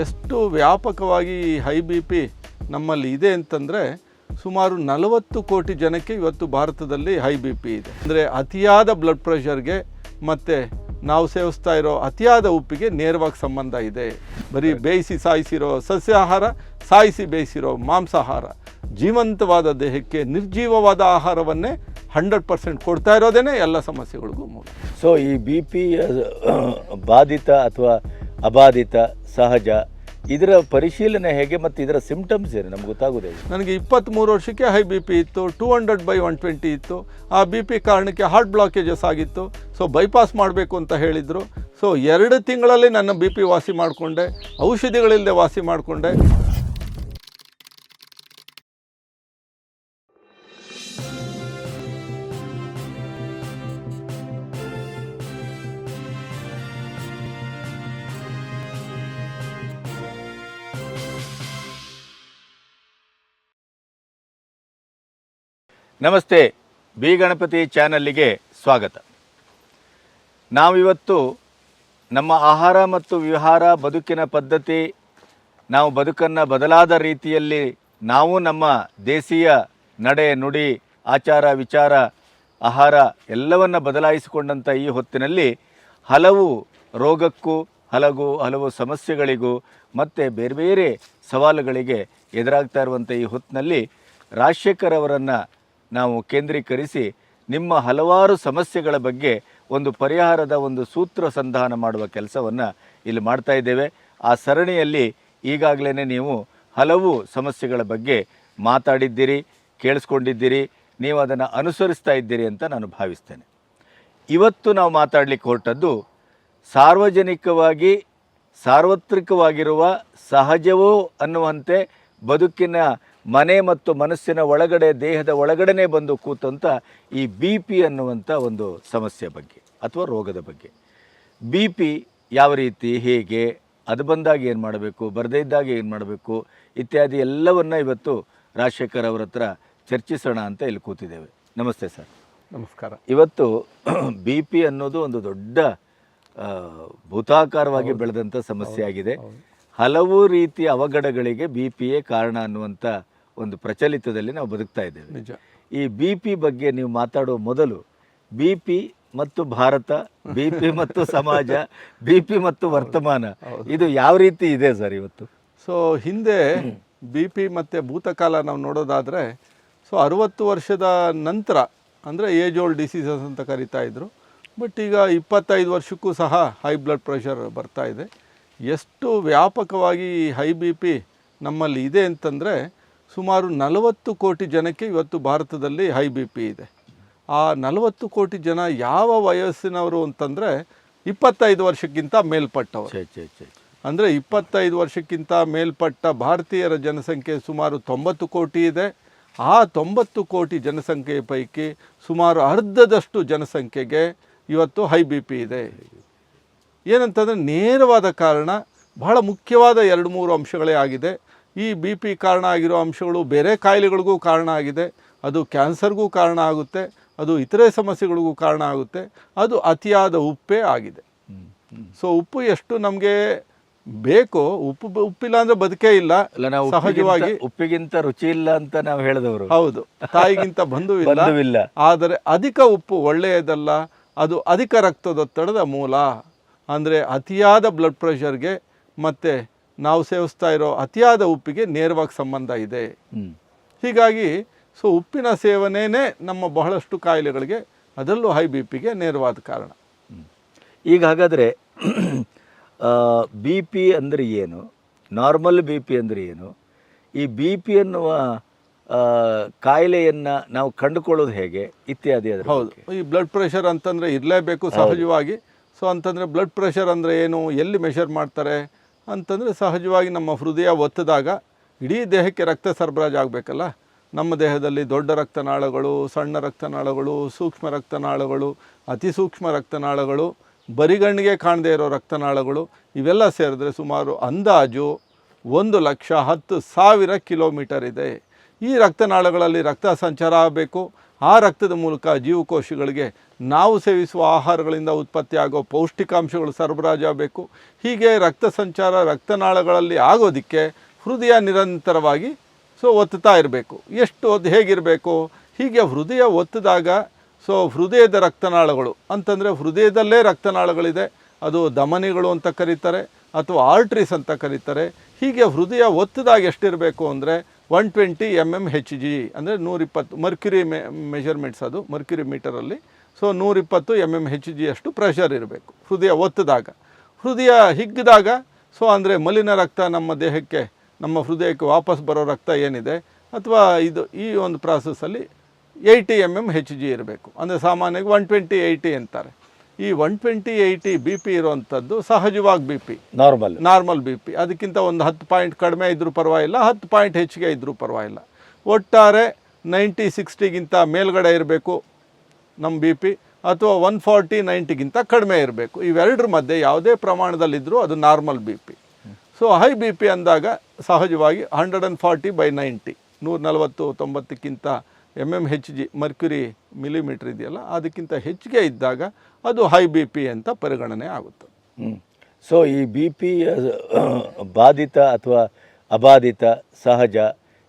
ಎಷ್ಟು ವ್ಯಾಪಕವಾಗಿ high B P ನಮ್ಮಲ್ಲಿ ಇದೆ ಅಂತಂದರೆ ಸುಮಾರು 40 ಕೋಟಿ ಜನಕ್ಕೆ ಇವತ್ತು ಭಾರತದಲ್ಲಿ ಹೈ ಬಿ ಪಿ ಇದೆ. ಅಂದರೆ ಅತಿಯಾದ ಬ್ಲಡ್ ಪ್ರೆಷರ್ಗೆ ಮತ್ತು ನಾವು ಸೇವಿಸ್ತಾ ಇರೋ ಅತಿಯಾದ ಉಪ್ಪಿಗೆ ನೇರವಾಗಿ ಸಂಬಂಧ ಇದೆ. ಬರೀ ಬೇಯಿಸಿ ಸಾಯಿಸಿರೋ ಸಸ್ಯಾಹಾರ, ಸಾಯಿಸಿ ಬೇಯಿಸಿರೋ ಮಾಂಸಾಹಾರ ಜೀವಂತವಾದ ದೇಹಕ್ಕೆ ನಿರ್ಜೀವವಾದ ಆಹಾರವನ್ನೇ 100% ಕೊಡ್ತಾ ಇರೋದೇ ಎಲ್ಲ ಸಮಸ್ಯೆಗಳಿಗೂ ಮೂಲ. ಸೊ ಈ ಬಿ ಪಿ ಬಾಧಿತ ಅಥವಾ ಅಬಾಧಿತ ಸಹಜ ಇದರ ಪರಿಶೀಲನೆ ಹೇಗೆ ಮತ್ತು ಇದರ ಸಿಂಪ್ಟಮ್ಸ್ ಏನು ನಮ್ಗೆ ಗೊತ್ತಾಗೋದೇ? ನನಗೆ 23 ವರ್ಷಕ್ಕೆ ಹೈ ಬಿ ಪಿ ಇತ್ತು, 200/120 ಇತ್ತು. ಆ ಬಿ ಪಿ ಕಾರಣಕ್ಕೆ ಹಾರ್ಟ್ ಬ್ಲಾಕೇಜಸ್ ಆಗಿತ್ತು. ಸೊ ಬೈಪಾಸ್ ಮಾಡಬೇಕು ಅಂತ ಹೇಳಿದರು. ಸೊ 2 ತಿಂಗಳಲ್ಲಿ ನನ್ನ ಬಿ ಪಿ ವಾಸಿ ಮಾಡಿಕೊಂಡೆ, ಔಷಧಿಗಳಿಲ್ಲದೆ ವಾಸಿ ಮಾಡಿಕೊಂಡೆ. ನಮಸ್ತೆ, ಬಿ ಗಣಪತಿ ಚಾನಲ್ಲಿಗೆ ಸ್ವಾಗತ. ನಾವಿವತ್ತು ನಮ್ಮ ಆಹಾರ ಮತ್ತು ವಿಹಾರ ಬದುಕಿನ ಪದ್ಧತಿ, ನಾವು ಬದುಕನ್ನು ಬದಲಾದ ರೀತಿಯಲ್ಲಿ ನಾವು ನಮ್ಮ ದೇಶೀಯ ನಡೆ ನುಡಿ ಆಚಾರ ವಿಚಾರ ಆಹಾರ ಎಲ್ಲವನ್ನು ಬದಲಾಯಿಸಿಕೊಂಡಂಥ ಈ ಹೊತ್ತಿನಲ್ಲಿ ಹಲವು ರೋಗಕ್ಕೂ ಹಲವು ಸಮಸ್ಯೆಗಳಿಗೂ ಮತ್ತು ಬೇರೆ ಬೇರೆ ಸವಾಲುಗಳಿಗೆ ಎದುರಾಗ್ತಾ ಇರುವಂಥ ಈ ಹೊತ್ತಿನಲ್ಲಿ ರಾಜಶೇಖರ್ ಅವರನ್ನು ನಾವು ಕೇಂದ್ರೀಕರಿಸಿ ನಿಮ್ಮ ಹಲವಾರು ಸಮಸ್ಯೆಗಳ ಬಗ್ಗೆ ಒಂದು ಪರಿಹಾರದ ಒಂದು ಸೂತ್ರ ಸಂಧಾನ ಮಾಡುವ ಕೆಲಸವನ್ನು ಇಲ್ಲಿ ಮಾಡ್ತಾ ಇದ್ದೇವೆ. ಆ ಸರಣಿಯಲ್ಲಿ ಈಗಾಗಲೇ ನೀವು ಹಲವು ಸಮಸ್ಯೆಗಳ ಬಗ್ಗೆ ಮಾತಾಡಿದ್ದೀರಿ, ಕೇಳಿಸ್ಕೊಂಡಿದ್ದೀರಿ, ನೀವು ಅದನ್ನು ಅನುಸರಿಸ್ತಾ ಇದ್ದೀರಿ ಅಂತ ನಾನು ಭಾವಿಸ್ತೇನೆ. ಇವತ್ತು ನಾವು ಮಾತಾಡಲಿಕ್ಕೆ ಹೊರಟದ್ದು ಸಾರ್ವಜನಿಕವಾಗಿ ಸಾರ್ವತ್ರಿಕವಾಗಿರುವ ಸಹಜವೋ ಅನ್ನುವಂತೆ ಬದುಕಿನ ಮನೆ ಮತ್ತು ಮನಸ್ಸಿನ ಒಳಗಡೆ ದೇಹದ ಒಳಗಡೆ ಬಂದು ಕೂತಂಥ ಈ ಬಿ ಪಿ ಅನ್ನುವಂಥ ಒಂದು ಸಮಸ್ಯೆ ಬಗ್ಗೆ ಅಥವಾ ರೋಗದ ಬಗ್ಗೆ. ಬಿ ಪಿ ಯಾವ ರೀತಿ, ಹೇಗೆ, ಅದು ಬಂದಾಗ ಏನು ಮಾಡಬೇಕು, ಬರದೇ ಇದ್ದಾಗ ಏನು ಮಾಡಬೇಕು ಇತ್ಯಾದಿ ಎಲ್ಲವನ್ನು ಇವತ್ತು ರಾಜಶೇಖರ್ ಅವರ ಹತ್ರ ಚರ್ಚಿಸೋಣ ಅಂತ ಇಲ್ಲಿ ಕೂತಿದ್ದೇವೆ. ನಮಸ್ತೆ ಸರ್. ನಮಸ್ಕಾರ. ಇವತ್ತು ಬಿ ಪಿ ಅನ್ನೋದು ಒಂದು ದೊಡ್ಡ ಭೂತಾಕಾರವಾಗಿ ಬೆಳೆದಂಥ ಸಮಸ್ಯೆ ಆಗಿದೆ. ಹಲವು ರೀತಿಯ ಅವಘಡಗಳಿಗೆ ಬಿ ಪಿಯೇ ಕಾರಣ ಅನ್ನುವಂಥ ಒಂದು ಪ್ರಚಲಿತದಲ್ಲಿ ನಾವು ಬದುಕ್ತಾ ಇದ್ದೇವೆ. ನಿಜ. ಈ ಬಿ ಪಿ ಬಗ್ಗೆ ನೀವು ಮಾತಾಡೋ ಮೊದಲು ಬಿ ಪಿ ಮತ್ತು ಭಾರತ, ಬಿ ಪಿ ಮತ್ತು ಸಮಾಜ, ಬಿ ಪಿ ಮತ್ತು ವರ್ತಮಾನ, ಇದು ಯಾವ ರೀತಿ ಇದೆ ಸರ್ ಇವತ್ತು? ಸೊ ಹಿಂದೆ ಬಿ ಪಿ ಮತ್ತು ಭೂತಕಾಲ ನಾವು ನೋಡೋದಾದರೆ, ಸೊ 60 ವರ್ಷದ ನಂತರ ಅಂದರೆ ಏಜ್ ಓಲ್ಡ್ ಡಿಸೀಸಸ್ ಅಂತ ಕರಿತಾ ಇದ್ರು. ಬಟ್ ಈಗ 25 ವರ್ಷಕ್ಕೂ ಸಹ ಹೈ ಬ್ಲಡ್ ಪ್ರೆಷರ್ ಬರ್ತಾ ಇದೆ. ಎಷ್ಟು ವ್ಯಾಪಕವಾಗಿ ಹೈ ಬಿ ಪಿ ನಮ್ಮಲ್ಲಿ ಇದೆ ಅಂತಂದರೆ ಸುಮಾರು 40 ಕೋಟಿ ಜನಕ್ಕೆ ಇವತ್ತು ಭಾರತದಲ್ಲಿ ಹೈ ಬಿ ಪಿ ಇದೆ. ಆ 40 ಕೋಟಿ ಜನ ಯಾವ ವಯಸ್ಸಿನವರು ಅಂತಂದರೆ 25 ವರ್ಷಕ್ಕಿಂತ ಮೇಲ್ಪಟ್ಟವರು. ಅಂದರೆ 25 ವರ್ಷಕ್ಕಿಂತ ಮೇಲ್ಪಟ್ಟ ಭಾರತೀಯರ ಜನಸಂಖ್ಯೆ ಸುಮಾರು 90 ಕೋಟಿ ಇದೆ. ಆ 90 ಕೋಟಿ ಜನಸಂಖ್ಯೆಯ ಪೈಕಿ ಸುಮಾರು ಅರ್ಧದಷ್ಟು ಜನಸಂಖ್ಯೆಗೆ ಇವತ್ತು ಹೈ ಬಿ ಪಿ ಇದೆ. ಏನಂತಂದರೆ ನೇರವಾದ ಕಾರಣ ಬಹಳ ಮುಖ್ಯವಾದ 2-3 ಅಂಶಗಳೇ ಆಗಿದೆ. ಈ ಬಿ ಪಿ ಕಾರಣ ಆಗಿರೋ ಅಂಶಗಳು ಬೇರೆ ಕಾಯಿಲೆಗಳಿಗೂ ಕಾರಣ ಆಗಿದೆ. ಅದು ಕ್ಯಾನ್ಸರ್ಗೂ ಕಾರಣ ಆಗುತ್ತೆ, ಅದು ಇತರೆ ಸಮಸ್ಯೆಗಳಿಗೂ ಕಾರಣ ಆಗುತ್ತೆ. ಅದು ಅತಿಯಾದ ಉಪ್ಪೇ ಆಗಿದೆ. ಸೊ ಉಪ್ಪು ಎಷ್ಟು ನಮಗೆ ಬೇಕು, ಉಪ್ಪಿಲ್ಲ ಅಂದರೆ ಬದುಕೇ ಇಲ್ಲ. ಸಹಜವಾಗಿ ಉಪ್ಪಿಗಿಂತ ರುಚಿ ಇಲ್ಲ ಅಂತ ನಾವು ಹೇಳಿದವರು. ಹೌದು, ತಾಯಿಗಿಂತ ಬಂಧುವಿಲ್ಲ. ಆದರೆ ಅಧಿಕ ಉಪ್ಪು ಒಳ್ಳೆಯದಲ್ಲ, ಅದು ಅಧಿಕ ರಕ್ತದೊತ್ತಡದ ಮೂಲ. ಅಂದರೆ ಅತಿಯಾದ ಬ್ಲಡ್ ಪ್ರೆಷರ್ಗೆ ಮತ್ತು ನಾವು ಸೇವಿಸ್ತಾ ಇರೋ ಅತಿಯಾದ ಉಪ್ಪಿಗೆ ನೇರವಾಗಿ ಸಂಬಂಧ ಇದೆ. ಹೀಗಾಗಿ ಸೊ ಉಪ್ಪಿನ ಸೇವನೆಯೇ ನಮ್ಮ ಬಹಳಷ್ಟು ಕಾಯಿಲೆಗಳಿಗೆ, ಅದರಲ್ಲೂ ಹೈ ಬಿ ಪಿಗೆ ನೇರವಾದ ಕಾರಣ. ಈಗ ಹಾಗಾದರೆ ಬಿ ಪಿ ಅಂದರೆ ಏನು, ನಾರ್ಮಲ್ ಬಿ ಪಿ ಅಂದರೆ ಏನು, ಈ ಬಿ ಪಿ ಅನ್ನುವ ಕಾಯಿಲೆಯನ್ನು ನಾವು ಕಂಡುಕೊಳ್ಳೋದು ಹೇಗೆ ಇತ್ಯಾದಿ? ಹೌದು, ಈ ಬ್ಲಡ್ ಪ್ರೆಷರ್ ಅಂತಂದರೆ ಇರಲೇಬೇಕು ಸಹಜವಾಗಿ. ಸೊ ಅಂತಂದರೆ ಬ್ಲಡ್ ಪ್ರೆಷರ್ ಅಂದರೆ ಏನು, ಎಲ್ಲಿ ಮೆಷರ್ ಮಾಡ್ತಾರೆ ಅಂತಂದರೆ ಸಹಜವಾಗಿ ನಮ್ಮ ಹೃದಯ ಒತ್ತಿದಾಗ ಇಡೀ ದೇಹಕ್ಕೆ ರಕ್ತ ಸರಬರಾಜು ಆಗಬೇಕಲ್ಲ. ನಮ್ಮ ದೇಹದಲ್ಲಿ ದೊಡ್ಡ ರಕ್ತನಾಳಗಳು, ಸಣ್ಣ ರಕ್ತನಾಳಗಳು, ಸೂಕ್ಷ್ಮ ರಕ್ತನಾಳಗಳು, ಅತಿ ಸೂಕ್ಷ್ಮ ರಕ್ತನಾಳಗಳು, ಬರಿಗಣ್ಣಿಗೆ ಕಾಣದೇ ಇರೋ ರಕ್ತನಾಳಗಳು, ಇವೆಲ್ಲ ಸೇರಿದ್ರೆ ಸುಮಾರು ಅಂದಾಜು 1,10,000 ಕಿಲೋಮೀಟರ್ ಇದೆ. ಈ ರಕ್ತನಾಳಗಳಲ್ಲಿ ರಕ್ತ ಸಂಚಾರ ಆಗಬೇಕು. ಆ ರಕ್ತದ ಮೂಲಕ ಜೀವಕೋಶಗಳಿಗೆ ನಾವು ಸೇವಿಸುವ ಆಹಾರಗಳಿಂದ ಉತ್ಪತ್ತಿಯಾಗೋ ಪೌಷ್ಟಿಕಾಂಶಗಳು ಸರಬರಾಜಾಗಬೇಕು. ಹೀಗೆ ರಕ್ತ ಸಂಚಾರ ರಕ್ತನಾಳಗಳಲ್ಲಿ ಆಗೋದಕ್ಕೆ ಹೃದಯ ನಿರಂತರವಾಗಿ ಒತ್ತುತ್ತಾ ಇರಬೇಕು. ಎಷ್ಟು ಹೊತ್ತು ಹೇಗಿರಬೇಕು? ಹೀಗೆ ಹೃದಯ ಒತ್ತಿದಾಗ ಹೃದಯದ ರಕ್ತನಾಳಗಳು ಅಂತಂದರೆ ಹೃದಯದಲ್ಲೇ ರಕ್ತನಾಳಗಳಿದೆ, ಅದು ಧಮನಿಗಳು ಅಂತ ಕರೀತಾರೆ ಅಥವಾ ಆರ್ಟ್ರೀಸ್ ಅಂತ ಕರೀತಾರೆ. ಹೀಗೆ ಹೃದಯ ಒತ್ತಿದಾಗ ಎಷ್ಟಿರಬೇಕು ಅಂದರೆ 120 mmHg ಅಂದರೆ 120 ಮರ್ಕ್ಯುರಿ ಮೆಷರ್ಮೆಂಟ್ಸ್, ಅದು ಮರ್ಕ್ಯುರಿ ಮೀಟರಲ್ಲಿ. 120 mmHg ಅಷ್ಟು ಪ್ರೆಷರ್ ಇರಬೇಕು ಹೃದಯ ಒತ್ತಿದಾಗ. ಹೃದಯ ಹಿಗ್ಗಿದಾಗ ಅಂದರೆ ಮಲಿನ ರಕ್ತ ನಮ್ಮ ದೇಹಕ್ಕೆ, ನಮ್ಮ ಹೃದಯಕ್ಕೆ ವಾಪಸ್ ಬರೋ ರಕ್ತ ಏನಿದೆ ಅಥವಾ ಈ ಒಂದು ಪ್ರಾಸೆಸ್ಸಲ್ಲಿ 80 mmHg ಇರಬೇಕು. ಅಂದರೆ ಸಾಮಾನ್ಯವಾಗಿ 120/80 ಅಂತಾರೆ. ಈ 120/80 ಬಿ ಪಿ ಇರುವಂಥದ್ದು ಸಹಜವಾಗಿ B P, normal B P. ಅದಕ್ಕಿಂತ ಒಂದು 10 ಪಾಯಿಂಟ್ ಕಡಿಮೆ ಇದ್ದರೂ ಪರವಾಗಿಲ್ಲ, 10 ಪಾಯಿಂಟ್ ಹೆಚ್ಚಿಗೆ ಇದ್ದರೂ ಪರವಾಗಿಲ್ಲ. ಒಟ್ಟಾರೆ 90/60ಗಿಂತ ಮೇಲ್ಗಡೆ ಇರಬೇಕು ನಮ್ಮ ಬಿ ಪಿ, ಅಥವಾ 140/90ಗಿಂತ ಕಡಿಮೆ ಇರಬೇಕು. ಇವೆರಡರ ಮಧ್ಯೆ ಯಾವುದೇ ಪ್ರಮಾಣದಲ್ಲಿದ್ದರೂ ಅದು normal B P. High B P ಅಂದಾಗ ಸಹಜವಾಗಿ 140/90, 140/90ಕ್ಕಿಂತ mmHg ಮರ್ಕ್ಯುರಿ ಮಿಲಿಮೀಟ್ರ್ ಇದೆಯಲ್ಲ, ಅದಕ್ಕಿಂತ ಹೆಚ್ಚಿಗೆ ಇದ್ದಾಗ ಅದು ಹೈ ಬಿ ಪಿ ಅಂತ ಪರಿಗಣನೆ ಆಗುತ್ತೆ. ಈ ಬಿ ಪಿ ಬಾಧಿತ ಅಥವಾ ಅಬಾಧಿತ, ಸಹಜ,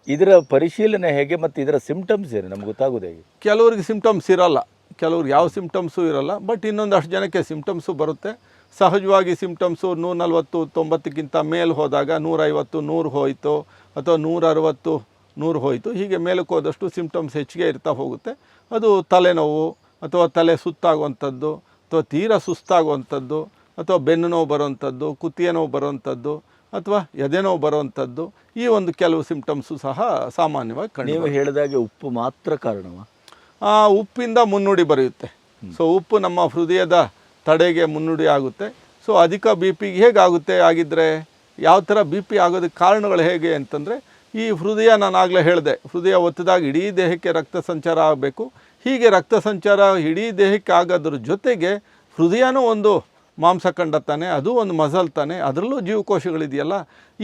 ಇದರ ಪರಿಶೀಲನೆ ಹೇಗೆ ಮತ್ತು ಇದರ ಸಿಂಪ್ಟಮ್ಸ್ ಏನು ನಮ್ಗೆ ಗೊತ್ತಾಗೋದು ಹೇಗೆ? ಕೆಲವರಿಗೆ ಸಿಂಪ್ಟಮ್ಸ್ ಇರಲ್ಲ, ಕೆಲವ್ರಿಗೆ ಯಾವ ಸಿಂಪ್ಟಮ್ಸು ಇರಲ್ಲ. ಬಟ್ ಇನ್ನೊಂದಷ್ಟು ಜನಕ್ಕೆ ಸಿಂಪ್ಟಮ್ಸು ಬರುತ್ತೆ. ಸಹಜವಾಗಿ ಸಿಂಪ್ಟಮ್ಸು 140/90ಕ್ಕಿಂತ ಮೇಲೆ ಹೋದಾಗ 150, 100 ಹೋಯಿತು, ಅಥವಾ 160, 100 ಹೋಯಿತು. ಹೀಗೆ ಮೇಲಕ್ಕೆ ಹೋದಷ್ಟು ಸಿಂಪ್ಟಮ್ಸ್ ಹೆಚ್ಚಿಗೆ ಇರ್ತಾ ಹೋಗುತ್ತೆ. ಅದು ತಲೆನೋವು ಅಥವಾ ತಲೆ ಸುತ್ತಾಗುವಂಥದ್ದು, ಅಥವಾ ತೀರಾ ಸುಸ್ತಾಗುವಂಥದ್ದು, ಅಥವಾ ಬೆನ್ನು ನೋವು ಬರುವಂಥದ್ದು, ಕುತ್ತಿಗೆ ನೋವು ಬರುವಂಥದ್ದು, ಅಥವಾ ಎದೆ ನೋವು ಬರುವಂಥದ್ದು, ಈ ಒಂದು ಕೆಲವು ಸಿಂಪ್ಟಮ್ಸು ಸಹ ಸಾಮಾನ್ಯವಾಗಿ ಕಂಡು. ನೀವು ಹೇಳಿದಾಗೆ ಉಪ್ಪು ಮಾತ್ರ ಕಾರಣವಾ? ಉಪ್ಪಿಂದ ಮುನ್ನುಡಿ ಬರೆಯುತ್ತೆ. ಉಪ್ಪು ನಮ್ಮ ಹೃದಯದ ತಡೆಗೆ ಮುನ್ನುಡಿ ಆಗುತ್ತೆ. ಅಧಿಕ ಬಿ ಪಿಗೆ ಹೇಗಾಗುತ್ತೆ? ಆಗಿದ್ದರೆ ಯಾವ ಥರ ಬಿ ಪಿ ಆಗೋದಕ್ಕೆ ಕಾರಣಗಳು ಹೇಗೆ ಅಂತಂದರೆ, ಈ ಹೃದಯ ನಾನು ಆಗಲೇ ಹೇಳಿದೆ, ಹೃದಯ ಒತ್ತಿದಾಗ ಇಡೀ ದೇಹಕ್ಕೆ ರಕ್ತ ಸಂಚಾರ ಆಗಬೇಕು. ಹೀಗೆ ರಕ್ತ ಸಂಚಾರ ಇಡೀ ದೇಹಕ್ಕೆ ಆಗೋದ್ರ ಜೊತೆಗೆ ಹೃದಯನೂ ಒಂದು ಮಾಂಸಖಂಡ ತಾನೆ, ಅದು ಒಂದು ಮಸಲ್ ತಾನೆ, ಅದರಲ್ಲೂ ಜೀವಕೋಶಗಳಿದೆಯಲ್ಲ,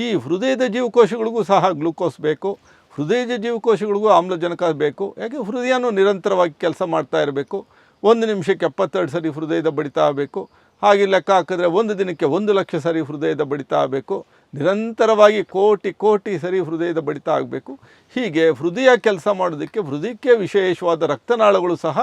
ಈ ಹೃದಯದ ಜೀವಕೋಶಗಳಿಗೂ ಸಹ ಗ್ಲೂಕೋಸ್ ಬೇಕು, ಹೃದಯದ ಜೀವಕೋಶಗಳಿಗೂ ಆಮ್ಲಜನಕ ಬೇಕು. ಯಾಕೆ? ಹೃದಯನೂ ನಿರಂತರವಾಗಿ ಕೆಲಸ ಮಾಡ್ತಾ ಇರಬೇಕು. 1 ನಿಮಿಷಕ್ಕೆ 72 ಸರಿ ಹೃದಯದ ಬಡಿತ ಆಗಬೇಕು. ಹಾಗೆ ಲೆಕ್ಕ ಹಾಕಿದ್ರೆ 1 ದಿನಕ್ಕೆ 1 ಲಕ್ಷ ಸರಿ ಹೃದಯದ ಬಡಿತ ಆಗಬೇಕು. ನಿರಂತರವಾಗಿ ಕೋಟಿ ಸರಿ ಹೃದಯದ ಬಡಿತ ಆಗಬೇಕು. ಹೀಗೆ ಹೃದಯ ಕೆಲಸ ಮಾಡೋದಕ್ಕೆ ಹೃದಯಕ್ಕೆ ವಿಶೇಷವಾದ ರಕ್ತನಾಳಗಳು ಸಹ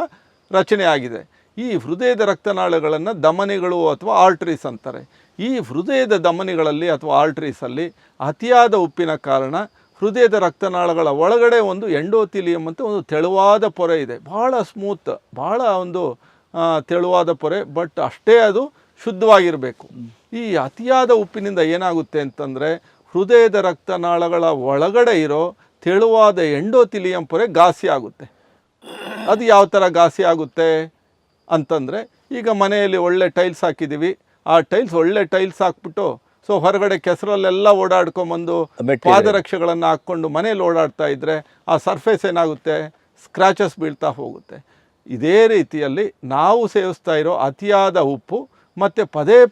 ರಚನೆ ಆಗಿದೆ. ಈ ಹೃದಯದ ರಕ್ತನಾಳಗಳನ್ನು ಧಮನಿಗಳು ಅಥವಾ ಆರ್ಟ್ರೀಸ್ ಅಂತಾರೆ. ಈ ಹೃದಯದ ಧಮನಿಗಳಲ್ಲಿ ಅಥವಾ ಆರ್ಟ್ರೀಸಲ್ಲಿ ಅತಿಯಾದ ಉಪ್ಪಿನ ಕಾರಣ ಹೃದಯದ ರಕ್ತನಾಳಗಳ ಒಳಗಡೆ ಒಂದು ಎಂಡೋಥೀಲಿಯಂ ಅಂತ ಒಂದು ತೆಳುವಾದ ಪೊರೆ ಇದೆ. ಭಾಳ ಸ್ಮೂತ್, ಭಾಳ ಒಂದು ತೆಳುವಾದ ಪೊರೆ, ಬಟ್ ಅಷ್ಟೇ ಅದು ಶುದ್ಧವಾಗಿರಬೇಕು. ಈ ಅತಿಯಾದ ಉಪ್ಪಿನಿಂದ ಏನಾಗುತ್ತೆ ಅಂತಂದರೆ, ಹೃದಯದ ರಕ್ತನಾಳಗಳ ಒಳಗಡೆ ಇರೋ ತೆಳುವಾದ ಎಂಡೋಥೀಲಿಯಂ ಪೊರೆ ಘಾಸಿ ಆಗುತ್ತೆ. ಅದು ಯಾವ ಥರ ಘಾಸಿ ಆಗುತ್ತೆ ಅಂತಂದರೆ, ಈಗ ಮನೆಯಲ್ಲಿ ಒಳ್ಳೆ ಟೈಲ್ಸ್ ಹಾಕಿದ್ದೀವಿ, ಆ ಒಳ್ಳೆ ಟೈಲ್ಸ್ ಹಾಕ್ಬಿಟ್ಟು ಹೊರಗಡೆ ಕೆಸರಲ್ಲೆಲ್ಲ ಓಡಾಡ್ಕೊಂಬಂದು ಪಾದರಕ್ಷೆಗಳನ್ನು ಹಾಕ್ಕೊಂಡು ಮನೇಲಿ ಓಡಾಡ್ತಾ ಇದ್ದರೆ ಆ ಸರ್ಫೇಸ್ ಏನಾಗುತ್ತೆ? ಸ್ಕ್ರ್ಯಾಚಸ್ ಬೀಳ್ತಾ ಹೋಗುತ್ತೆ. ಇದೇ ರೀತಿಯಲ್ಲಿ ನಾವು ಸೇವಿಸ್ತಾ ಇರೋ ಅತಿಯಾದ ಉಪ್ಪು ಮತ್ತು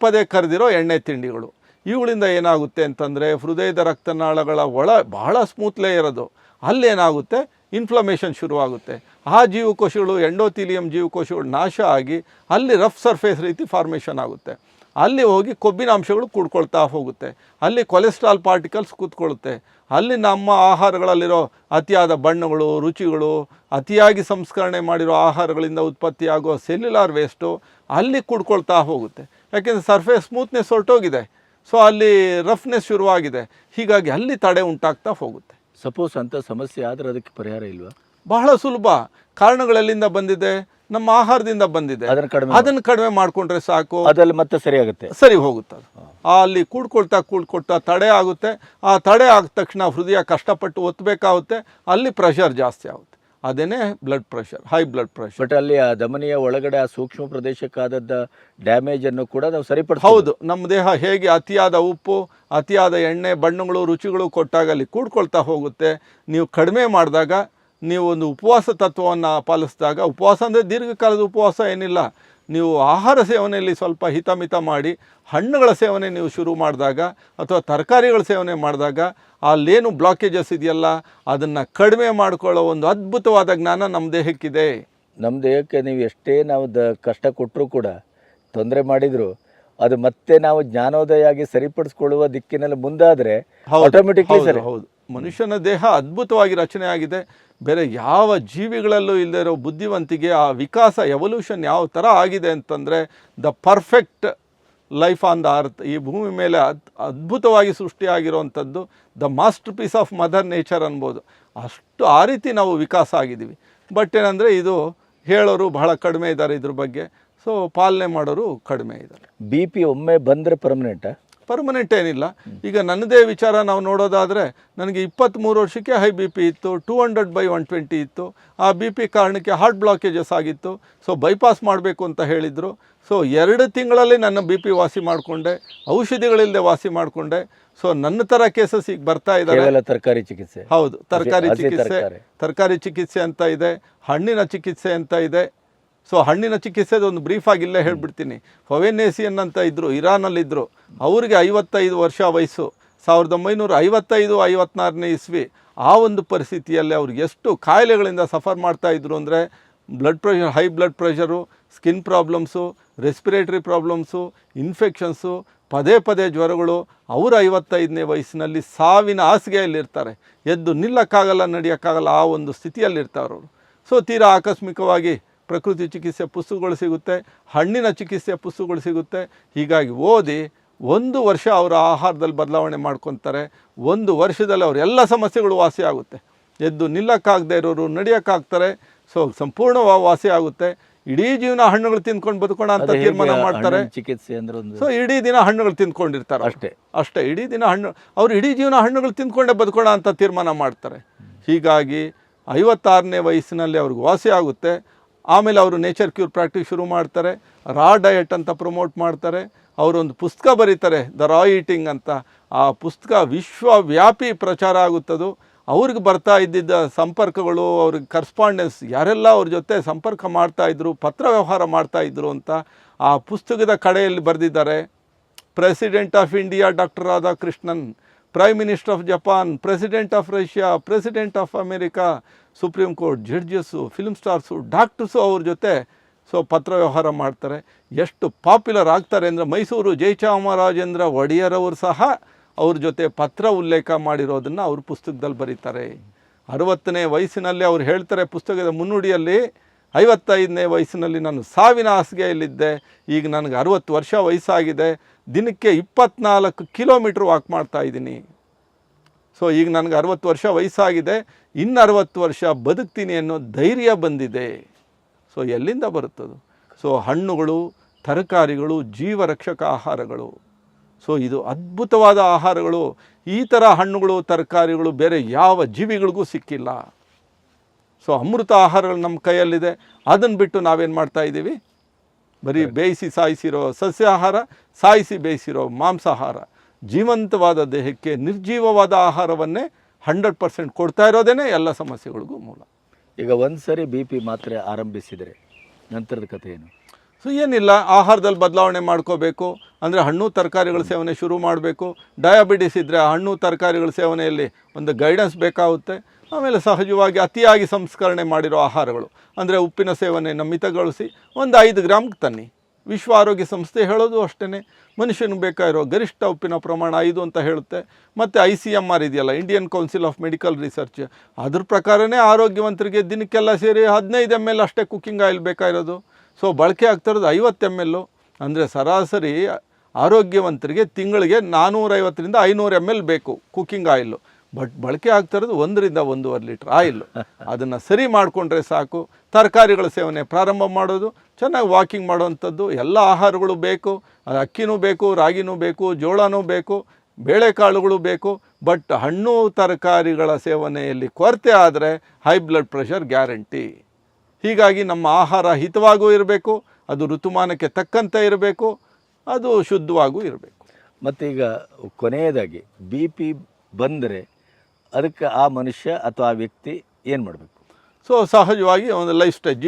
ಪದೇ ಕರೆದಿರೋ ಎಣ್ಣೆ ತಿಂಡಿಗಳು, ಇವುಗಳಿಂದ ಏನಾಗುತ್ತೆ ಅಂತಂದರೆ, ಹೃದಯದ ರಕ್ತನಾಳಗಳ ಬಹಳ ಸ್ಮೂತ್ ಲೇಯರ್ ಅದು, ಅಲ್ಲೇನಾಗುತ್ತೆ? ಇನ್ಫ್ಲಮೇಷನ್ ಶುರುವಾಗುತ್ತೆ. ಆ ಜೀವಕೋಶಗಳು, ಎಂಡೋಥೀಲಿಯಂ ಜೀವಕೋಶಗಳು ನಾಶ ಆಗಿ ಅಲ್ಲಿ ರಫ್ ಸರ್ಫೇಸ್ ರೀತಿ ಫಾರ್ಮೇಷನ್ ಆಗುತ್ತೆ. ಅಲ್ಲಿ ಹೋಗಿ ಕೊಬ್ಬಿನ ಅಂಶಗಳು ಕೂಡ್ಕೊಳ್ತಾ ಹೋಗುತ್ತೆ. ಅಲ್ಲಿ ಕೊಲೆಸ್ಟ್ರಾಲ್ ಪಾರ್ಟಿಕಲ್ಸ್ ಕೂತ್ಕೊಳ್ಳುತ್ತೆ. ಅಲ್ಲಿ ನಮ್ಮ ಆಹಾರಗಳಲ್ಲಿರೋ ಅತಿಯಾದ ಬಣ್ಣಗಳು, ರುಚಿಗಳು, ಅತಿಯಾಗಿ ಸಂಸ್ಕರಣೆ ಮಾಡಿರೋ ಆಹಾರಗಳಿಂದ ಉತ್ಪತ್ತಿಯಾಗೋ ಸೆಲ್ಯುಲಾರ್ ವೇಸ್ಟು ಅಲ್ಲಿ ಕೂಡ್ಕೊಳ್ತಾ ಹೋಗುತ್ತೆ. ಯಾಕೆಂದರೆ ಸರ್ಫೇಸ್ ಸ್ಮೂತ್ನೆಸ್ ಹೊರಟೋಗಿದೆ, ಅಲ್ಲಿ ರಫ್ನೆಸ್ ಶುರುವಾಗಿದೆ. ಹೀಗಾಗಿ ಅಲ್ಲಿ ತಡೆ ಉಂಟಾಗ್ತಾ ಹೋಗುತ್ತೆ. ಸಪೋಸ್ ಅಂಥ ಸಮಸ್ಯೆ ಆದರೆ ಅದಕ್ಕೆ ಪರಿಹಾರ ಇಲ್ವಾ? ಬಹಳ ಸುಲಭ. ಕಾರಣಗಳೆಲ್ಲಿಂದ ಬಂದಿದೆ? ನಮ್ಮ ಆಹಾರದಿಂದ ಬಂದಿದೆ. ಅದನ್ನು ಕಡಿಮೆ ಮಾಡಿಕೊಂಡ್ರೆ ಸಾಕು, ಅದಲ್ಲಿ ಮತ್ತೆ ಸರಿ ಹೋಗುತ್ತೆ. ಅಲ್ಲಿ ಕೂಡ್ಕೊಳ್ತಾ ತಡೆ ಆಗುತ್ತೆ. ಆ ತಡೆ ಆದ ತಕ್ಷಣ ಹೃದಯ ಕಷ್ಟಪಟ್ಟು ಒತ್ತಬೇಕಾಗುತ್ತೆ, ಅಲ್ಲಿ ಪ್ರೆಷರ್ ಜಾಸ್ತಿ ಆಗುತ್ತೆ. ಅದೇನೇ blood pressure, high blood pressure. But ಅಲ್ಲಿ ಆ ಧಮನಿಯ ಒಳಗಡೆ ಆ ಸೂಕ್ಷ್ಮ ಪ್ರದೇಶಕ್ಕಾದದ್ದ ಡ್ಯಾಮೇಜನ್ನು ಕೂಡ ನಾವು ಸರಿಪಡಿಸ. ಹೌದು, ನಮ್ಮ ದೇಹ ಹೇಗೆ ಅತಿಯಾದ ಉಪ್ಪು, ಅತಿಯಾದ ಎಣ್ಣೆ, ಬಣ್ಣಗಳು, ರುಚಿಗಳು ಕೊಟ್ಟಾಗ ಅಲ್ಲಿ ಕೂಡ್ಕೊಳ್ತಾ ಹೋಗುತ್ತೆ. ನೀವು ಕಡಿಮೆ ಮಾಡಿದಾಗ, ನೀವು ಒಂದು ಉಪವಾಸ ತತ್ವವನ್ನು ಪಾಲಿಸಿದಾಗ, ಉಪವಾಸ ಅಂದರೆ ದೀರ್ಘಕಾಲದ ಉಪವಾಸ ಏನಿಲ್ಲ, ನೀವು ಆಹಾರ ಸೇವನೆಯಲ್ಲಿ ಸ್ವಲ್ಪ ಹಿತಮಿತ ಮಾಡಿ ಹಣ್ಣುಗಳ ಸೇವನೆ ನೀವು ಶುರು ಮಾಡಿದಾಗ ಅಥವಾ ತರಕಾರಿಗಳ ಸೇವನೆ ಮಾಡಿದಾಗ ಅಲ್ಲೇನು ಬ್ಲಾಕೇಜಸ್ ಇದೆಯಲ್ಲ ಅದನ್ನು ಕಡಿಮೆ ಮಾಡಿಕೊಳ್ಳೋ ಒಂದು ಅದ್ಭುತವಾದ ಜ್ಞಾನ ನಮ್ಮ ದೇಹಕ್ಕಿದೆ. ನಮ್ಮ ದೇಹಕ್ಕೆ ನೀವು ಎಷ್ಟೇ ನಾವು ಕಷ್ಟ ಕೊಟ್ಟರೂ ಕೂಡ ತೊಂದರೆ ಮಾಡಿದ್ರು ಅದು ಮತ್ತೆ ನಾವು ಜ್ಞಾನೋದಯ ಆಗಿ ಸರಿಪಡಿಸ್ಕೊಳ್ಳುವ ದಿಕ್ಕಿನಲ್ಲಿ ಮುಂದಾದರೆ ಆಟೋಮೆಟಿಕ್ಲಿ ಸರಿ. ಹೌದು, ಮನುಷ್ಯನ ದೇಹ ಅದ್ಭುತವಾಗಿ ರಚನೆ ಆಗಿದೆ. ಬೇರೆ ಯಾವ ಜೀವಿಗಳಲ್ಲೂ ಇಲ್ಲದೆ ಇರೋ ಬುದ್ಧಿವಂತಿಗೆ ಆ ವಿಕಾಸ ಎವಲ್ಯೂಷನ್ ಯಾವ ಥರ ಆಗಿದೆ ಅಂತಂದರೆ the perfect life on the earth, ಈ ಭೂಮಿ ಮೇಲೆ ಅದ್ಭುತವಾಗಿ ಸೃಷ್ಟಿಯಾಗಿರುವಂಥದ್ದು the masterpiece of mother nature ಅನ್ಬೋದು. ಅಷ್ಟು ಆ ರೀತಿ ನಾವು ವಿಕಾಸ ಆಗಿದ್ದೀವಿ. ಬಟ್ ಏನಂದರೆ ಇದು ಹೇಳೋರು ಬಹಳ ಕಡಿಮೆ ಇದ್ದಾರೆ ಇದ್ರ ಬಗ್ಗೆ, ಸೊ ಪಾಲನೆ ಮಾಡೋರು ಕಡಿಮೆ ಇದ್ದಾರೆ. ಬಿ ಪಿ ಒಮ್ಮೆ ಬಂದರೆ ಪರ್ಮನೆಂಟ್ ಏನಿಲ್ಲ. ಈಗ ನನ್ನದೇ ವಿಚಾರ ನಾವು ನೋಡೋದಾದರೆ ನನಗೆ 23 ವರ್ಷಕ್ಕೆ ಹೈ ಬಿ ಪಿ ಇತ್ತು, 200/120 ಇತ್ತು. ಆ ಬಿ ಪಿ ಕಾರಣಕ್ಕೆ ಹಾರ್ಟ್ ಬ್ಲಾಕೇಜಸ್ ಆಗಿತ್ತು. ಸೊ ಬೈಪಾಸ್ ಮಾಡಬೇಕು ಅಂತ ಹೇಳಿದರು. ಸೊ 2 ತಿಂಗಳಲ್ಲಿ ನನ್ನ ಬಿ ಪಿ ವಾಸಿ ಮಾಡಿಕೊಂಡೆ, ಔಷಧಿಗಳಿಲ್ಲದೆ ವಾಸಿ ಮಾಡಿಕೊಂಡೆ. ಸೊ ನನ್ನ ಥರ ಕೇಸಸ್ ಈಗ ಬರ್ತಾ ಇದ್ದಾರೆ. ತರಕಾರಿ ಚಿಕಿತ್ಸೆ, ಹೌದು, ತರಕಾರಿ ಚಿಕಿತ್ಸೆ ಅಂತ ಇದೆ, ಹಣ್ಣಿನ ಚಿಕಿತ್ಸೆ ಅಂತ ಇದೆ. ಸೊ ಹಣ್ಣಿನ ಚಿಕಿತ್ಸೆದು ಒಂದು ಬ್ರೀಫಾಗಿ ಇಲ್ಲೇ ಹೇಳ್ಬಿಡ್ತೀನಿ. ಫವೆನೇಸಿಯನ್ ಅಂತ ಇದ್ದರು, ಇರಾನಲ್ಲಿದ್ದರು. ಅವರಿಗೆ 55 ವರ್ಷ ವಯಸ್ಸು, 1955-56ನೇ ಇಸ್ವಿ. ಆ ಒಂದು ಪರಿಸ್ಥಿತಿಯಲ್ಲಿ ಅವ್ರಿಗೆ ಎಷ್ಟು ಕಾಯಿಲೆಗಳಿಂದ ಸಫರ್ ಮಾಡ್ತಾಯಿದ್ರು ಅಂದರೆ blood pressure, high blood pressure, skin problems, respiratory problems, infections, ಪದೇ ಪದೇ ಜ್ವರಗಳು. ಅವರು 55ನೇ ವಯಸ್ಸಿನಲ್ಲಿ ಸಾವಿನ ಹಾಸಿಗೆಯಲ್ಲಿರ್ತಾರೆ. ಎದ್ದು ನಿಲ್ಲಕ್ಕಾಗಲ್ಲ, ನಡೆಯೋಕ್ಕಾಗಲ್ಲ, ಆ ಒಂದು ಸ್ಥಿತಿಯಲ್ಲಿರ್ತಾರೆ ಅವರು. ಸೊ ತೀರಾ ಆಕಸ್ಮಿಕವಾಗಿ ಪ್ರಕೃತಿ ಚಿಕಿತ್ಸೆ ಪುಸ್ತಕಗಳು ಸಿಗುತ್ತೆ, ಹಣ್ಣಿನ ಚಿಕಿತ್ಸೆ ಪುಸ್ತಕಗಳು ಸಿಗುತ್ತೆ. ಹೀಗಾಗಿ ಓದಿ 1 ವರ್ಷ ಅವರ ಆಹಾರದಲ್ಲಿ ಬದಲಾವಣೆ ಮಾಡ್ಕೊತಾರೆ. 1 ವರ್ಷದಲ್ಲಿ ಅವ್ರ ಎಲ್ಲ ಸಮಸ್ಯೆಗಳು ವಾಸಿ ಆಗುತ್ತೆ. ಎದ್ದು ನಿಲ್ಲಕ್ಕಾಗದೇ ಇರೋರು ನಡೆಯೋಕ್ಕಾಗ್ತಾರೆ. ಸೊ ಸಂಪೂರ್ಣ ವಾಸಿ ಆಗುತ್ತೆ. ಇಡೀ ಜೀವನ ಹಣ್ಣುಗಳು ತಿಂದ್ಕೊಂಡು ಬದುಕೋಣ ಅಂತ ತೀರ್ಮಾನ ಮಾಡ್ತಾರೆ. ಚಿಕಿತ್ಸೆ ಅಂದ್ರೆ ಸೊ ಇಡೀ ದಿನ ಹಣ್ಣುಗಳು ತಿಂದ್ಕೊಂಡಿರ್ತಾರೆ ಅಷ್ಟೇ. ಇಡೀ ದಿನ ಅವ್ರು ಇಡೀ ಜೀವನ ಹಣ್ಣುಗಳು ತಿಂದ್ಕೊಂಡೇ ಬದುಕೋಣ ಅಂತ ತೀರ್ಮಾನ ಮಾಡ್ತಾರೆ. ಹೀಗಾಗಿ 56ನೇ ವಯಸ್ಸಿನಲ್ಲಿ ಅವ್ರಿಗೆ ವಾಸಿ ಆಗುತ್ತೆ. ಆಮೇಲೆ ಅವರು ನೇಚರ್ ಕ್ಯೂರ್ ಪ್ರಾಕ್ಟೀಸ್ ಶುರು ಮಾಡ್ತಾರೆ. ರಾ ಡಯಟ್ ಅಂತ ಪ್ರಮೋಟ್ ಮಾಡ್ತಾರೆ. ಅವರೊಂದು ಪುಸ್ತಕ ಬರೀತಾರೆ, ದ ರಾ ಈಟಿಂಗ್ ಅಂತ. ಆ ಪುಸ್ತಕ ವಿಶ್ವವ್ಯಾಪಿ ಪ್ರಚಾರ ಆಗುತ್ತದು. ಅವ್ರಿಗೆ ಬರ್ತಾ ಇದ್ದಿದ್ದ ಸಂಪರ್ಕಗಳು, ಅವ್ರಿಗೆ ಕರೆಸ್ಪಾಂಡೆನ್ಸ್, ಯಾರೆಲ್ಲ ಅವ್ರ ಜೊತೆ ಸಂಪರ್ಕ ಮಾಡ್ತಾಯಿದ್ರು, ಪತ್ರ ವ್ಯವಹಾರ ಮಾಡ್ತಾಯಿದ್ರು ಅಂತ ಆ ಪುಸ್ತಕದ ಕಡೆಯಲ್ಲಿ ಬರೆದಿದ್ದಾರೆ. President of India doctor Radhakrishnan, prime minister of Japan, president of Russia, president of America, supreme court judges, film stars, doctors ಅವ್ರ ಜೊತೆ ಸೊ ಪತ್ರ ವ್ಯವಹಾರ ಮಾಡ್ತಾರೆ. ಎಷ್ಟು ಪಾಪ್ಯುಲರ್ ಆಗ್ತಾರೆ ಅಂದರೆ ಮೈಸೂರು ಜಯಚಾಮರಾಜೇಂದ್ರ ಒಡೆಯರವರು ಸಹ ಅವ್ರ ಜೊತೆ ಪತ್ರ ಉಲ್ಲೇಖ ಮಾಡಿರೋದನ್ನು ಅವ್ರ ಪುಸ್ತಕದಲ್ಲಿ ಬರೀತಾರೆ. 60ನೇ ವಯಸ್ಸಿನಲ್ಲಿ ಅವ್ರು ಹೇಳ್ತಾರೆ ಪುಸ್ತಕದ ಮುನ್ನುಡಿಯಲ್ಲಿ, 55ನೇ ವಯಸ್ಸಿನಲ್ಲಿ ನಾನು ಸಾವಿನ ಹಾಸಿಗೆಯಲ್ಲಿದ್ದೆ, ಈಗ ನನಗೆ 60 ವರ್ಷ ವಯಸ್ಸಾಗಿದೆ, ದಿನಕ್ಕೆ 24 ಕಿಲೋಮೀಟ್ರ್ ವಾಕ್ ಮಾಡ್ತಾಯಿದ್ದೀನಿ. ಸೊ ಈಗ ನನಗೆ 60 ವರ್ಷ ವಯಸ್ಸಾಗಿದೆ, ಇನ್ನು 60 ವರ್ಷ ಬದುಕ್ತೀನಿ ಅನ್ನೋ ಧೈರ್ಯ ಬಂದಿದೆ. ಸೊ ಎಲ್ಲಿಂದ ಬರುತ್ತದು? ಸೊ ಹಣ್ಣುಗಳು, ತರಕಾರಿಗಳು, ಜೀವರಕ್ಷಕ ಆಹಾರಗಳು. ಸೊ ಇದು ಅದ್ಭುತವಾದ ಆಹಾರಗಳು. ಈ ಥರ ಹಣ್ಣುಗಳು, ತರಕಾರಿಗಳು ಬೇರೆ ಯಾವ ಜೀವಿಗಳಿಗೂ ಸಿಕ್ಕಿಲ್ಲ. ಸೊ ಅಮೃತ ಆಹಾರಗಳು ನಮ್ಮ ಕೈಯಲ್ಲಿದೆ. ಅದನ್ನು ಬಿಟ್ಟು ನಾವೇನು ಮಾಡ್ತಾಯಿದ್ದೀವಿ? ಬರೀ ಬೇಯಿಸಿ ಸಾಯಿಸಿರೋ ಸಸ್ಯಾಹಾರ, ಸಾಯಿಸಿ ಬೇಯಿಸಿರೋ ಮಾಂಸಾಹಾರ. ಜೀವಂತವಾದ ದೇಹಕ್ಕೆ ನಿರ್ಜೀವವಾದ ಆಹಾರವನ್ನೇ 100% ಕೊಡ್ತಾ ಇರೋದೇ ಎಲ್ಲ ಸಮಸ್ಯೆಗಳಿಗೂ ಮೂಲ. ಈಗ ಒಂದು ಸರಿ ಬಿ ಪಿ ಮಾತ್ರೆ ಆರಂಭಿಸಿದರೆ ನಂತರದ ಕಥೆ ಏನು? ಸೊ ಏನಿಲ್ಲ, ಆಹಾರದಲ್ಲಿ ಬದಲಾವಣೆ ಮಾಡ್ಕೋಬೇಕು. ಅಂದರೆ ಹಣ್ಣು ತರಕಾರಿಗಳ ಸೇವನೆ ಶುರು ಮಾಡಬೇಕು. ಡಯಾಬಿಟಿಸ್ ಇದ್ದರೆ ಹಣ್ಣು ತರಕಾರಿಗಳ ಸೇವನೆಯಲ್ಲಿ ಒಂದು ಗೈಡೆನ್ಸ್ ಬೇಕಾಗುತ್ತೆ. ಆಮೇಲೆ ಸಹಜವಾಗಿ ಅತಿಯಾಗಿ ಸಂಸ್ಕರಣೆ ಮಾಡಿರೋ ಆಹಾರಗಳು ಅಂದರೆ ಉಪ್ಪಿನ ಸೇವನೆಯನ್ನು ಮಿತಗೊಳಿಸಿ ಒಂದು 5 ಗ್ರಾಮ್ಗೆ ತನ್ನಿ. ವಿಶ್ವ ಆರೋಗ್ಯ ಸಂಸ್ಥೆ ಹೇಳೋದು ಅಷ್ಟೇ, ಮನುಷ್ಯನಿಗೆ ಬೇಕಾಗಿರೋ ಗರಿಷ್ಠ ಉಪ್ಪಿನ ಪ್ರಮಾಣ 5 ಅಂತ ಹೇಳುತ್ತೆ. ಮತ್ತು ICMR ಇದೆಯಲ್ಲ, Indian Council of Medical Research, ಅದ್ರ ಪ್ರಕಾರನೇ ಆರೋಗ್ಯವಂತರಿಗೆ ದಿನಕ್ಕೆಲ್ಲ ಸೇರಿ 15 ml ಅಷ್ಟೇ ಕುಕ್ಕಿಂಗ್ ಆಯಿಲ್ ಬೇಕಾಗಿರೋದು. ಸೊ ಬಳಕೆ ಆಗ್ತಿರೋದು 50 ml. ಅಂದರೆ ಸರಾಸರಿ ಆರೋಗ್ಯವಂತರಿಗೆ ತಿಂಗಳಿಗೆ 450ರಿಂದ 500 ml ಬೇಕು ಕುಕ್ಕಿಂಗ್ ಆಯಿಲು. ಬಟ್ ಬಳಕೆ ಆಗ್ತಿರೋದು 1ರಿಂದ 1.5 ಲೀಟ್ರ್ ಆಯಿಲ್. ಅದನ್ನು ಸರಿ ಮಾಡಿಕೊಂಡ್ರೆ ಸಾಕು. ತರಕಾರಿಗಳ ಸೇವನೆ ಪ್ರಾರಂಭ ಮಾಡೋದು, ಚೆನ್ನಾಗಿ ವಾಕಿಂಗ್ ಮಾಡೋವಂಥದ್ದು. ಎಲ್ಲ ಆಹಾರಗಳು ಬೇಕು, ಅಕ್ಕಿನೂ ಬೇಕು, ರಾಗಿನೂ ಬೇಕು, ಜೋಳನೂ ಬೇಕು, ಬೇಳೆಕಾಳುಗಳು ಬೇಕು. ಬಟ್ ಹಣ್ಣು ತರಕಾರಿಗಳ ಸೇವನೆಯಲ್ಲಿ ಕೊರತೆ ಆದರೆ ಹೈ ಬ್ಲಡ್ ಪ್ರೆಷರ್ ಗ್ಯಾರಂಟಿ. ಹೀಗಾಗಿ ನಮ್ಮ ಆಹಾರ ಹಿತವಾಗೂ ಇರಬೇಕು, ಅದು ಋತುಮಾನಕ್ಕೆ ತಕ್ಕಂತೆ ಇರಬೇಕು, ಅದು ಶುದ್ಧವಾಗೂ ಇರಬೇಕು. ಮತ್ತೀಗ ಕೊನೆಯದಾಗಿ ಬಿ ಪಿ ಬಂದರೆ ಅದಕ್ಕೆ ಆ ಮನುಷ್ಯ ಅಥವಾ ಆ ವ್ಯಕ್ತಿ ಏನು ಮಾಡಬೇಕು? ಸೊ ಸಹಜವಾಗಿ ಒಂದು ಲೈಫ್ ಸ್ಟೈಲ್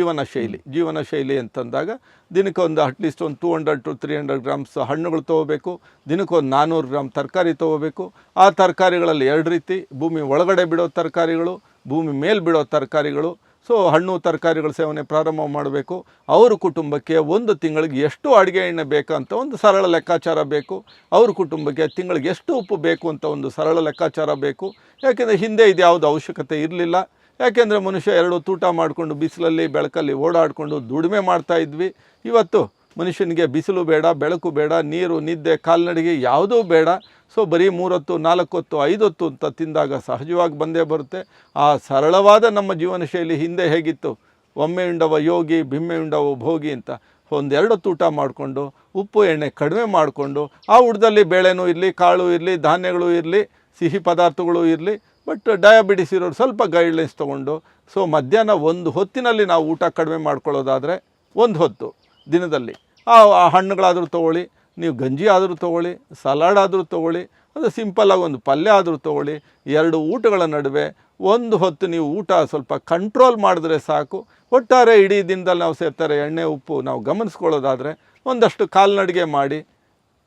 ಜೀವನ ಶೈಲಿ ಅಂತಂದಾಗ ದಿನಕ್ಕೆ ಒಂದು ಅಟ್ಲೀಸ್ಟ್ ಒಂದು 200 to 300 ಗ್ರಾಮ್ಸ್ ಹಣ್ಣುಗಳು ತೊಗೋಬೇಕು, ದಿನಕ್ಕೆ ಒಂದು 400 ಗ್ರಾಮ್ ತರಕಾರಿ ತೊಗೋಬೇಕು. ಆ ತರಕಾರಿಗಳಲ್ಲಿ 2 ರೀತಿ, ಭೂಮಿ ಒಳಗಡೆ ಬಿಡೋ ತರಕಾರಿಗಳು, ಭೂಮಿ ಮೇಲೆ ಬಿಡೋ ತರಕಾರಿಗಳು. ಸೊ ಹಣ್ಣು ತರಕಾರಿಗಳ ಸೇವನೆ ಪ್ರಾರಂಭ ಮಾಡಬೇಕು. ಅವ್ರ ಕುಟುಂಬಕ್ಕೆ ಒಂದು ತಿಂಗಳಿಗೆ ಎಷ್ಟು ಅಡುಗೆ ಎಣ್ಣೆ ಬೇಕಂತ ಒಂದು ಸರಳ ಲೆಕ್ಕಾಚಾರ ಬೇಕು. ಅವ್ರ ಕುಟುಂಬಕ್ಕೆ ತಿಂಗಳಿಗೆ ಎಷ್ಟು ಉಪ್ಪು ಬೇಕು ಅಂತ ಒಂದು ಸರಳ ಲೆಕ್ಕಾಚಾರ ಬೇಕು. ಯಾಕೆಂದರೆ ಹಿಂದೆ ಇದು ಯಾವುದು ಅವಶ್ಯಕತೆ ಇರಲಿಲ್ಲ. ಯಾಕೆಂದರೆ ಮನುಷ್ಯ 2 ತೂಟ ಮಾಡಿಕೊಂಡು ಬಿಸಿಲಲ್ಲಿ ಬೆಳಕಲ್ಲಿ ಓಡಾಡಿಕೊಂಡು ದುಡಿಮೆ ಮಾಡ್ತಾ ಇದ್ವಿ. ಇವತ್ತು ಮನುಷ್ಯನಿಗೆ ಬಿಸಿಲು ಬೇಡ, ಬೆಳಕು ಬೇಡ, ನೀರು, ನಿದ್ದೆ, ಕಾಲ್ನಡಿಗೆ ಯಾವುದೂ ಬೇಡ. ಸೊ ಬರೀ 3 ಹೊತ್ತು 4 ಹೊತ್ತು 5 ಹೊತ್ತು ಅಂತ ತಿಂದಾಗ ಸಹಜವಾಗಿ ಬಂದೇ ಬರುತ್ತೆ. ಆ ಸರಳವಾದ ನಮ್ಮ ಜೀವನ ಶೈಲಿ ಹಿಂದೆ ಹೇಗಿತ್ತು, ಒಮ್ಮೆ ಉಂಡವ ಯೋಗಿ ಬಿಮ್ಮೆ ಉಂಡವ ಭೋಗಿ ಅಂತ, 1-2 ಹೊತ್ತು ಊಟ ಮಾಡಿಕೊಂಡು ಉಪ್ಪು ಎಣ್ಣೆ ಕಡಿಮೆ ಮಾಡಿಕೊಂಡು ಆ ಊಟದಲ್ಲಿ ಬೇಳೆನೂ ಇರಲಿ, ಕಾಳು ಇರಲಿ, ಧಾನ್ಯಗಳು ಇರಲಿ, ಸಿಹಿ ಪದಾರ್ಥಗಳು ಇರಲಿ. ಬಟ್ ಡಯಾಬಿಟಿಸ್ ಇರೋರು ಸ್ವಲ್ಪ ಗೈಡ್ಲೈನ್ಸ್ ತೊಗೊಂಡು ಸೊ ಮಧ್ಯಾಹ್ನ 1 ಹೊತ್ತಿನಲ್ಲಿ ನಾವು ಊಟ ಕಡಿಮೆ ಮಾಡ್ಕೊಳ್ಳೋದಾದರೆ 1 ಹೊತ್ತು ದಿನದಲ್ಲಿ ಆ ಹಣ್ಣುಗಳಾದರೂ ತೊಗೊಳ್ಳಿ, ನೀವು ಗಂಜಿ ಆದರೂ ತೊಗೊಳ್ಳಿ, ಸಲಾಡ್ ಆದರೂ ತೊಗೊಳ್ಳಿ, ಅದು ಸಿಂಪಲ್ಲಾಗಿ ಒಂದು ಪಲ್ಯ ಆದರೂ ತೊಗೊಳ್ಳಿ. 2 ಊಟಗಳ ನಡುವೆ 1 ಹೊತ್ತು ನೀವು ಊಟ ಸ್ವಲ್ಪ ಕಂಟ್ರೋಲ್ ಮಾಡಿದ್ರೆ ಸಾಕು. ಒಟ್ಟಾರೆ ಇಡೀ ದಿನದಲ್ಲಿ ನಾವು ಸೇರ್ತಾರೆ ಎಣ್ಣೆ ಉಪ್ಪು ನಾವು ಗಮನಿಸ್ಕೊಳ್ಳೋದಾದರೆ, ಒಂದಷ್ಟು ಕಾಲ್ನಡಿಗೆ ಮಾಡಿ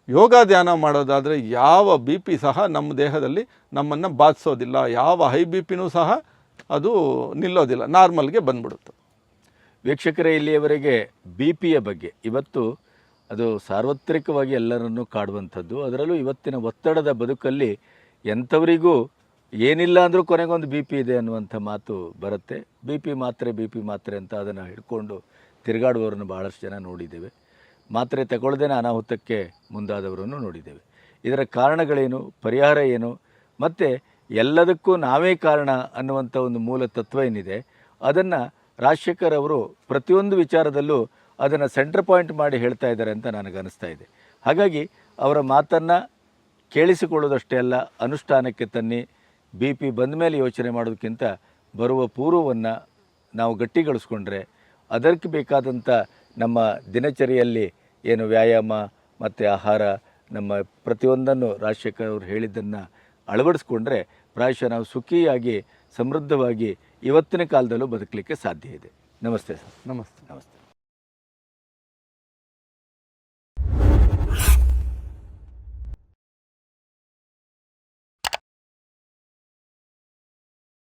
ಯೋಗ ಧ್ಯಾನ ಮಾಡೋದಾದರೆ ಯಾವ ಬಿ ಪಿ ಸಹ ನಮ್ಮ ದೇಹದಲ್ಲಿ ನಮ್ಮನ್ನು ಬಾಧಿಸೋದಿಲ್ಲ. ಯಾವ ಹೈ ಬಿ ಪಿನೂ ಸಹ ಅದು ನಿಲ್ಲೋದಿಲ್ಲ, ನಾರ್ಮಲ್ಗೆ ಬಂದ್ಬಿಡುತ್ತೆ. ವೀಕ್ಷಕರೇ, ಇಲ್ಲಿಯವರೆಗೆ ಬಿ ಪಿಯ ಬಗ್ಗೆ ಇವತ್ತು ಅದು ಸಾರ್ವತ್ರಿಕವಾಗಿ ಎಲ್ಲರನ್ನೂ ಕಾಡುವಂಥದ್ದು. ಅದರಲ್ಲೂ ಇವತ್ತಿನ ಒತ್ತಡದ ಬದುಕಲ್ಲಿ ಎಂಥವರಿಗೂ ಏನಿಲ್ಲ ಅಂದರೂ ಕೊನೆಗೊಂದು ಬಿ ಪಿ ಇದೆ ಅನ್ನುವಂಥ ಮಾತು ಬರುತ್ತೆ. ಬಿ ಪಿ ಮಾತ್ರೆ ಅಂತ ಅದನ್ನು ಹಿಡ್ಕೊಂಡು ತಿರುಗಾಡುವವರನ್ನು ಭಾಳಷ್ಟು ಜನ ನೋಡಿದ್ದೇವೆ. ಮಾತ್ರೆ ತಗೊಳ್ಳದೇನೆ ಅನಾಹುತಕ್ಕೆ ಮುಂದಾದವರನ್ನು ನೋಡಿದ್ದೇವೆ. ಇದರ ಕಾರಣಗಳೇನು, ಪರಿಹಾರ ಏನು, ಮತ್ತು ಎಲ್ಲದಕ್ಕೂ ನಾವೇ ಕಾರಣ ಅನ್ನುವಂಥ ಒಂದು ಮೂಲ ತತ್ವ ಏನಿದೆ ಅದನ್ನು ರಾಜಶೇಖರ್ ಅವರು ಪ್ರತಿಯೊಂದು ವಿಚಾರದಲ್ಲೂ ಅದನ್ನು ಸೆಂಟರ್ ಪಾಯಿಂಟ್ ಮಾಡಿ ಹೇಳ್ತಾ ಇದ್ದಾರೆ ಅಂತ ನನಗನ್ನಿಸ್ತಾ ಇದೆ. ಹಾಗಾಗಿ ಅವರ ಮಾತನ್ನು ಕೇಳಿಸಿಕೊಳ್ಳೋದಷ್ಟೇ ಅಲ್ಲ, ಅನುಷ್ಠಾನಕ್ಕೆ ತನ್ನಿ. ಬಿ ಪಿ ಬಂದ ಮೇಲೆ ಯೋಚನೆ ಮಾಡೋದಕ್ಕಿಂತ ಬರುವ ಪೂರ್ವವನ್ನು ನಾವು ಗಟ್ಟಿಗೊಳಿಸ್ಕೊಂಡ್ರೆ ಅದಕ್ಕೆ ಬೇಕಾದಂಥ ನಮ್ಮ ದಿನಚರಿಯಲ್ಲಿ ಏನು ವ್ಯಾಯಾಮ ಮತ್ತು ಆಹಾರ ನಮ್ಮ ಪ್ರತಿಯೊಂದನ್ನು ರಾಜಶೇಖರ್ ಅವರು ಹೇಳಿದ್ದನ್ನು ಅಳವಡಿಸ್ಕೊಂಡ್ರೆ ಪ್ರಾಯಶಃ ನಾವು ಸುಖಿಯಾಗಿ ಸಮೃದ್ಧವಾಗಿ ಇವತ್ತಿನ ಕಾಲದಲ್ಲೂ ಬದುಕಲಿಕ್ಕೆ ಸಾಧ್ಯ ಇದೆ. ನಮಸ್ತೆ ಸರ್. ನಮಸ್ತೆ.